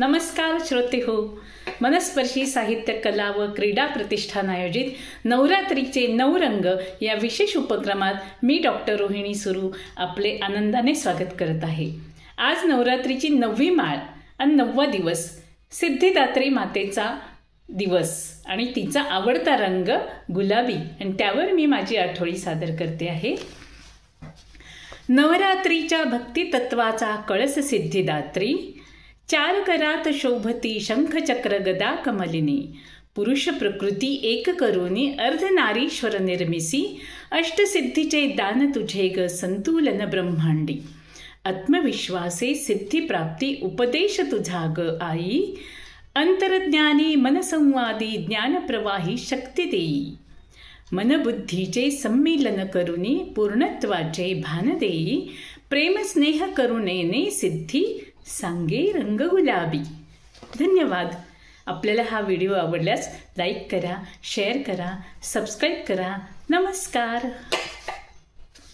नमस्कार श्रोते हो, मनस्पर्शी साहित्य कला व क्रीडा प्रतिष्ठान आयोजित नवरात्रीचे 9 रंग या विशेष उपक्रमात मी डॉक्टर रोहिणी सुरू आपले आनंदाने स्वागत करत आहे। आज नवरात्रीची 9वी माळ आणि 9वा दिवस, सिद्धिदात्री मातेचा दिवस आणि तिचा आवडता रंग गुलाबी, आणि त्यावर मी माझी आठवणी सादर करते आहे। नवरात्रीच्या भक्ती तत्वाचा कळस सिद्धिदात्री, 4 करात शोभती शंख चक्र गदा कमलिनी, पुरुष प्रकृती एक करुणी अर्धनारीश्वर निर्मिसी, अष्टसिद्धीचे दान तुझे ग संतुलन ब्रह्मांडी, आत्मविश्वासे सिद्धी प्राप्ती उपदेश तुझा ग आई, अंतरज्ञानी मनसंवादी ज्ञानप्रवाही शक्ती देई, मनबुद्धीचे सम्मीलन करुणी पूर्णत्वाचे भान देई, प्रेम स्नेह करुणेने सिद्धी सांगे रंग गुलाबी। धन्यवाद। आपल्याला हा व्हिडिओ आवडल्यास लाईक करा, शेअर करा, सबस्क्राईब करा। नमस्कार।